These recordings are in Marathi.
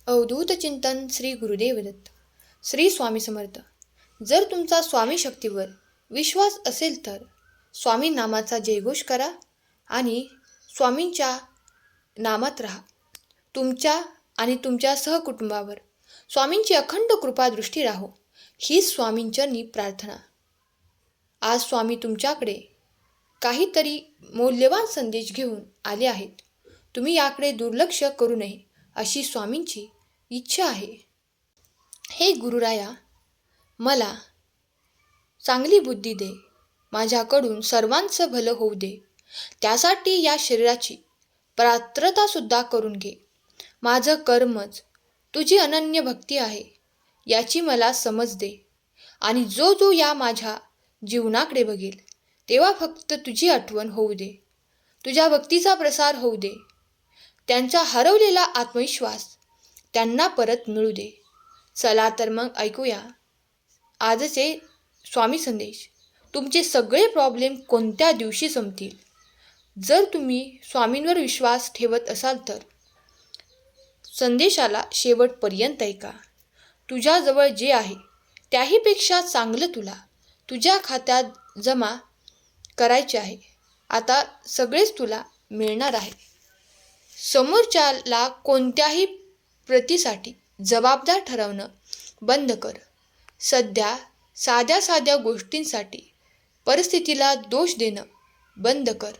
अवधूत चिंतन श्री गुरुदेव दत्त. श्री स्वामी समर्थ. जर तुमचा स्वामी शक्तीवर विश्वास असेल तर स्वामी नामाचा जयघोष करा आणि स्वामींच्या नामात राहा. तुमच्या आणि तुमच्या सहकुटुंबावर स्वामींची अखंड कृपा दृष्टी राहो, ही स्वामींचरणी प्रार्थना. आज स्वामी तुमच्याकडे काहीतरी मौल्यवान संदेश घेऊन आले आहेत. तुम्ही याकडे दुर्लक्ष करू नये अशी स्वामींची इच्छा आहे. हे गुरुराया, मला चांगली बुद्धी दे, माझ्याकडून सर्वांचं भलं होऊ दे. त्यासाठी या शरीराची पात्रतासुद्धा करून घे. माझं कर्मच तुझी अनन्य भक्ती आहे याची मला समज दे. आणि जो जो या माझ्या जीवनाकडे बघेल तेव्हा फक्त तुझी आठवण होऊ दे, तुझ्या भक्तीचा प्रसार होऊ दे. त्यांचा हरवलेला आत्मविश्वास त्यांना परत मिळू दे. चला तर मग ऐकूया आजचे स्वामी संदेश. तुमचे सगळे प्रॉब्लेम कोणत्या दिवशी संपतील? जर तुम्ही स्वामींवर विश्वास ठेवत असाल तर संदेशाला शेवटपर्यंत ऐका. तुझ्याजवळ जे आहे त्याहीपेक्षा चांगलं तुला तुझ्या खात्यात जमा करायचे आहे. आता सगळेच तुला मिळणार आहे. समोरच्याला कोणत्याही प्रतिसाठी जबाबदार ठरवणं बंद कर. सध्या साध्या साध्या गोष्टींसाठी परिस्थितीला दोष देणं बंद कर.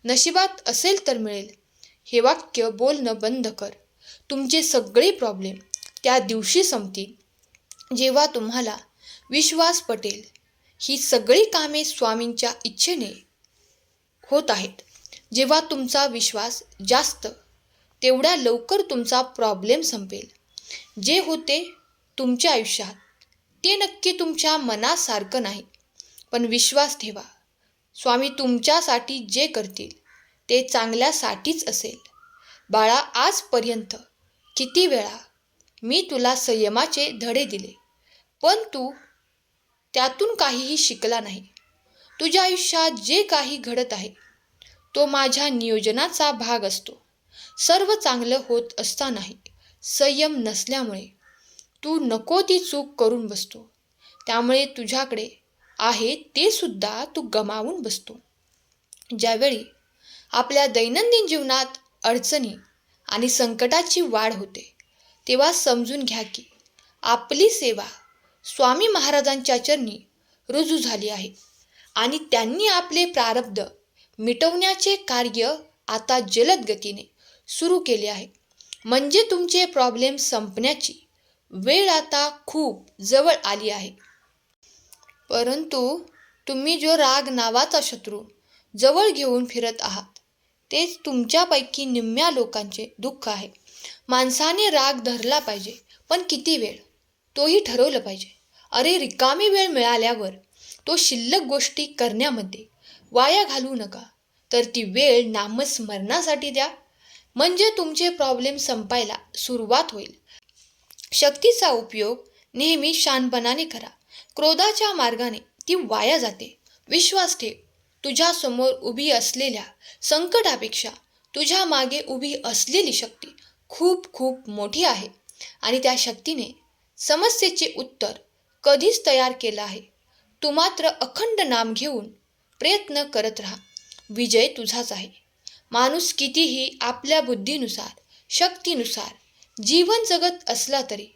नशिबात असेल तर मिळेल हे वाक्य बोलणं बंद कर. तुमचे सगळे प्रॉब्लेम त्या दिवशी संपतील जेव्हा तुम्हाला विश्वास पटेल ही सगळी कामे स्वामींच्या इच्छेने होत आहेत. जेव्हा तुमचा विश्वास जास्त तेवढ्या लवकर तुमचा प्रॉब्लेम संपेल. जे होते तुमच्या आयुष्यात ते नक्की तुमच्या मनासारखं नाही, पण विश्वास ठेवा, स्वामी तुमच्यासाठी जे करतील ते चांगल्यासाठीच असेल. बाळा, आजपर्यंत किती वेळा मी तुला संयमाचे धडे दिले, पण तू त्यातून काहीही शिकला नाही. तुझ्या आयुष्यात जे काही घडत आहे तो माझ्या नियोजनाचा भाग असतो. सर्व चांगलं होत असतानाही संयम नसल्यामुळे तू नको ती चूक करून बसतो. त्यामुळे तुझ्याकडे आहे ते सुद्धा तू गमावून बसतो. ज्यावेळी आपल्या दैनंदिन जीवनात अडचणी आणि संकटाची वाढ होते तेव्हा समजून घ्या की आपली सेवा स्वामी महाराजांच्या चरणी रुजू झाली आहे आणि त्यांनी आपले प्रारब्ध मिटवण्याचे कार्य आता जलद गतीने सुरू केले आहे. म्हणजे तुमचे प्रॉब्लेम संपण्याची वेळ आता खूप जवळ आली आहे. परंतु तुम्ही जो राग नावाचा शत्रू जवळ घेऊन फिरत आहात तेच तुमच्यापैकी निम्म्या लोकांचे दुःख आहे. माणसाने राग धरला पाहिजे, पण किती वेळ तोही ठरवलं पाहिजे. अरे, रिकामी वेळ मिळाल्यावर तो शिल्लक गोष्टी करण्यामध्ये वाया घालवू नका, तर ती वेळ नामस्मरणासाठी द्या. म्हणजे तुमचे प्रॉब्लेम संपायला सुरुवात होईल. शक्तीचा उपयोग नेहमी शानपणाने करा. क्रोधाच्या मार्गाने ती वाया जाते. विश्वास ठेव, तुझ्यासमोर उभी असलेल्या संकटापेक्षा तुझ्या मागे उभी असलेली शक्ती खूप खूप मोठी आहे आणि त्या शक्तीने समस्येचे उत्तर कधीच तयार केलं आहे. तू मात्र अखंड नाम घेऊन प्रयत्न करत राहा. विजय तुझाच आहे. माणूस कितीही आपल्या बुद्धीनुसार शक्तीनुसार जीवन जगत असला तरी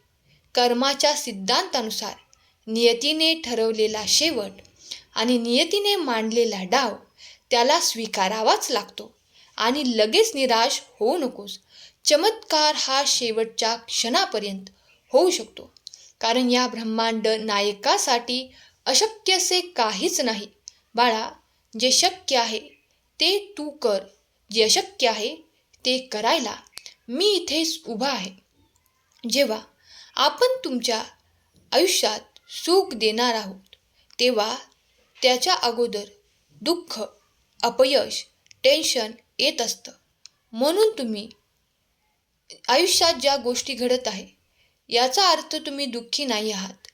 कर्माच्या सिद्धांतानुसार नियतीने ठरवलेला शेवट आणि नियतीने मांडलेला डाव त्याला स्वीकारावाच लागतो. आणि लगेच निराश होऊ नकोस. चमत्कार हा शेवटच्या क्षणापर्यंत होऊ शकतो, कारण या ब्रह्मांड नायकासाठी अशक्यसे काहीच नाही. बाळा, जे शक्य आहे ते तू कर. जे अशक्य आहे ते करायला मी इथेच उभा आहे. जेव्हा आपण तुमच्या आयुष्यात सुख देणार आहोत तेव्हा त्याच्या अगोदर दुःख, अपयश, टेन्शन येत असतं. म्हणून तुम्ही आयुष्यात ज्या गोष्टी घडत आहे याचा अर्थ तुम्ही दुःखी नाही आहात,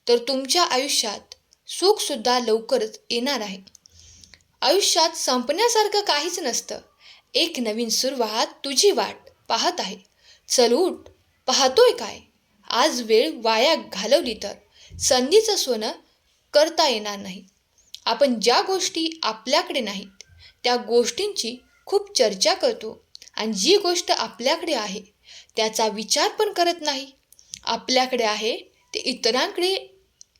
तर तुमच्या आयुष्यात सुखसुद्धा लवकरच येणार आहे. आयुष्यात संपण्यासारखं काहीच नसतं. एक नवीन सुरुवात तुझी वाट पाहत आहे. चल उठ, पाहतोय काय? आज वेळ वाया घालवली तर संधीचं सोनं करता येणार नाही. आपण ज्या गोष्टी आपल्याकडे नाहीत त्या गोष्टींची खूप चर्चा करतो आणि जी गोष्ट आपल्याकडे आहे त्याचा विचार पण करत नाही. आपल्याकडे आहे ते इतरांकडे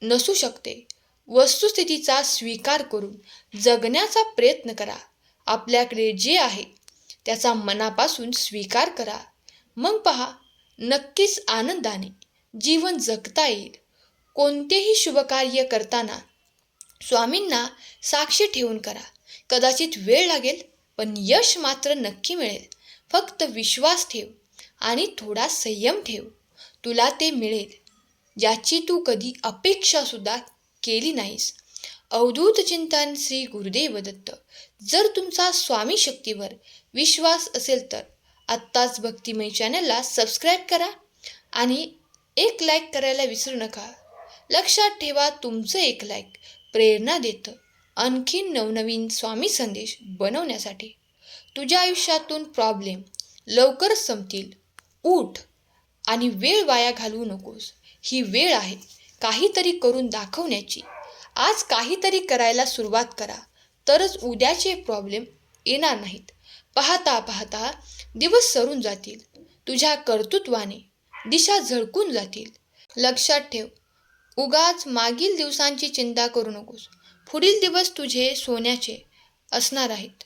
नसू शकते. वस्तुस्थितीचा स्वीकार करून जगण्याचा प्रयत्न करा. आपल्याकडे जे आहे त्याचा मनापासून स्वीकार करा. मग पहा, नक्कीच आनंदाने जीवन जगता येईल. कोणतेही शुभकार्य करताना स्वामींना साक्षी ठेवून करा. कदाचित वेळ लागेल, पण यश मात्र नक्की मिळेल. फक्त विश्वास ठेव आणि थोडा संयम ठेव. तुला ते मिळेल ज्याची तू कधी अपेक्षा सुद्धा केली नाहीस. अवधूत चिंतन श्री गुरुदेव दत्त. जर तुमचा स्वामी शक्तीवर विश्वास असेल तर आत्ताच भक्तिमय चॅनलला सबस्क्राईब करा आणि एक लाईक करायला विसरू नका. लक्षात ठेवा, तुमचं एक लाईक प्रेरणा देतं आणखीन नवनवीन स्वामी संदेश बनवण्यासाठी. तुझ्या आयुष्यातून प्रॉब्लेम लवकरच संपतील. उठ आणि वेळ वाया घालवू नकोस. ही वेळ आहे काहीतरी करून दाखवण्याची. आज काहीतरी करायला सुरुवात करा, तरच उद्याचे प्रॉब्लेम येणार नाहीत. पाहता पाहता दिवस सरून जातील. तुझ्या कर्तृत्वाने दिशा झळकून जातील. लक्षात ठेव, उगाच मागील दिवसांची चिंता करू नकोस. पुढील दिवस तुझे सोन्याचे असणार आहेत.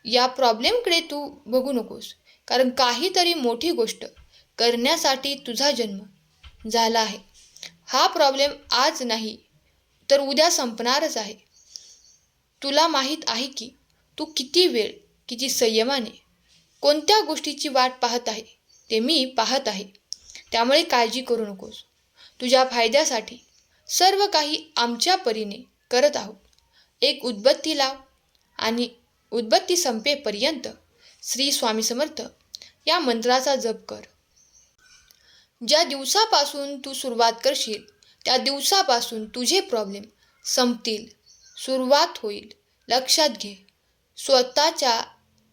या प्रॉब्लेमकडे तू बघू नकोस, कारण काहीतरी मोठी गोष्ट करण्यासाठी तुझा जन्म झाला आहे. हा प्रॉब्लेम आज नाही तर उद्या संपणारच आहे. तुला माहीत आहे की तू किती वेळ, किती संयमाने कोणत्या गोष्टीची वाट पाहत आहे ते मी पाहत आहे. त्यामुळे काळजी करू नकोस. तुझ्या फायद्यासाठी सर्व काही आमच्या परीने करत आहोत. एक उदबत्ती लाव आणि उदबत्ती संपेपर्यंत श्री स्वामी समर्थ या मंत्राचा जप कर. ज्या दिवसापासून तू सुरुवात करशील त्या दिवसापासून तुझे प्रॉब्लेम संपतील, सुरुवात होईल. लक्षात घे, स्वतःच्या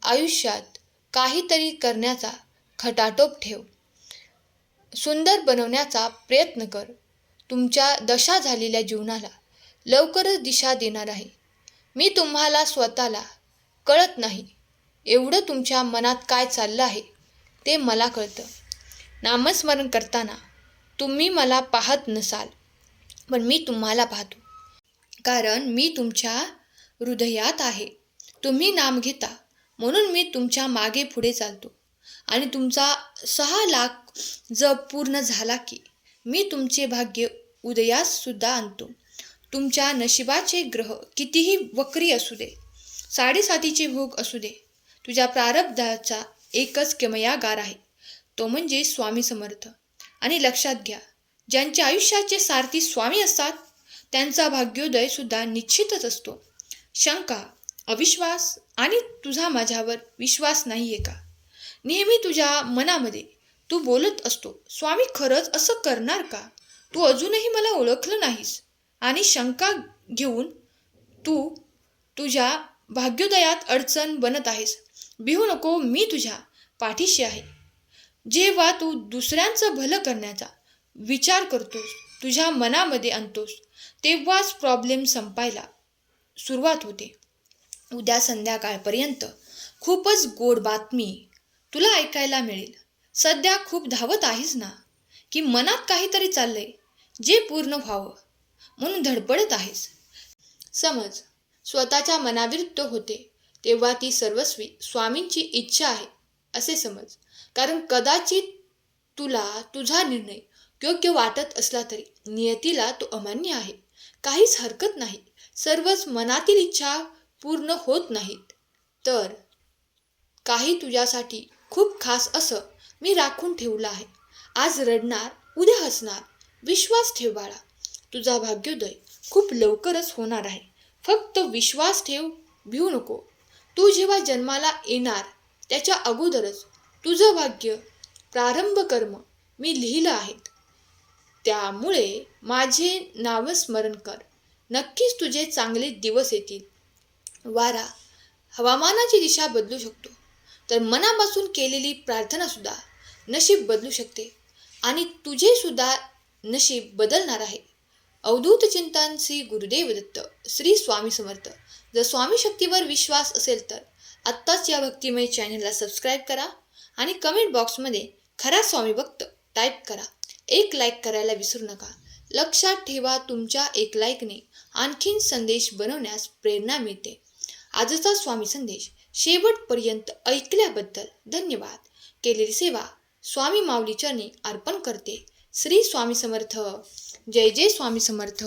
आयुष्यात काहीतरी करण्याचा खटाटोप ठेव. सुंदर बनवण्याचा प्रयत्न कर. तुमच्या दशा झालेल्या जीवनाला लवकरच दिशा देणार आहे. मी तुम्हाला स्वतःला कळत नाही एवढं तुमच्या मनात काय चाललं आहे ते मला कळतं. नामस्मरण करताना तुम्ही मला पाहत नसाल, पण मी तुम्हाला पाहतो, कारण मी तुमच्या हृदयात आहे. तुम्ही नाम घेता म्हणून मी तुमच्या मागे पुढे चालतो. आणि तुमचा 6 लाख जप पूर्ण झाला की मी तुमचे भाग्य उदयास सुद्धा आणतो. तुमच्या नशिबाचे ग्रह कितीही वक्री असू दे, साडेसातीचे भोग असू दे, तुझ्या प्रारब्धाचा एकच किमयागार आहे, तो म्हणजे स्वामी समर्थ. आणि लक्षात घ्या, ज्यांच्या आयुष्याचे सारथी स्वामी असतात त्यांचा भाग्योदय सुद्धा निश्चितच असतो. शंका, अविश्वास आणि तुझा माझ्यावर विश्वास नाही आहे का? नेहमी तुझ्या मनामध्ये तू बोलत असतो, स्वामी खरंच असं करणार का? तू अजूनही मला ओळखलं नाहीस. आणि शंका घेऊन तू तुझ्या भाग्योदयात अडचण बनत आहेस. भिवू नको, मी तुझ्या पाठीशी आहे. जेव्हा तू दुसऱ्यांचं भलं करण्याचा विचार करतोस, तुझ्या मनामध्ये आणतोस, तेव्हाच प्रॉब्लेम संपायला सुरुवात होते. उद्या संध्याकाळपर्यंत खूपच गोड बातमी तुला ऐकायला मिळेल. सध्या खूप धावत आहेस ना, की मनात काहीतरी चाललंय जे पूर्ण व्हावं म्हणून धडपडत आहेस. समज स्वतःच्या मनाविरुद्ध होते तेव्हा ती सर्वस्वी स्वामींची इच्छा आहे असे समज. कारण कदाचित तुला तुझा निर्णय योग्य वाटत असला तरी नियतीला तो अमान्य आहे. काहीच हरकत नाही. सर्वच मनातील इच्छा पूर्ण होत नाहीत तर काही तुझ्यासाठी खूप खास असं मी राखून ठेवलं आहे. आज रडणार, उद्या हसणार. विश्वास ठेव बाळा, तुझा भाग्योदय खूप लवकरच होणार आहे. फक्त विश्वास ठेव, भिवू नको. तू जेव्हा जन्माला येणार त्याच्या अगोदरच तुझं भाग्य, प्रारंभ कर्म मी लिहिलं आहेत. त्यामुळे माझे नामस्मरण कर. नक्कीच तुझे चांगले दिवस येतील. वारा हवामानाची दिशा बदलू शकतो, तर मनापासून केलेली प्रार्थना सुद्धा नशीब बदलू शकते. आणि तुझे सुद्धा नशीब बदलणार आहे. अवधूत चिंतन श्री गुरुदेव दत्त. श्री स्वामी समर्थ. जर स्वामी शक्तीवर विश्वास असेल तर आत्ताच या भक्तिमय चॅनलला सबस्क्राईब करा आणि कमेंट बॉक्समध्ये खरा स्वामी भक्त टाईप करा. एक लाईक करायला विसरू नका. लक्षात ठेवा, तुमच्या एक लाईकने आणखीन संदेश बनवण्यास प्रेरणा मिळते. आजचा स्वामी संदेश शेवटपर्यंत ऐकल्याबद्दल धन्यवाद. केलेली सेवा स्वामी माऊली चरणी अर्पण करते. श्री स्वामी समर्थ. जय जय स्वामी समर्थ.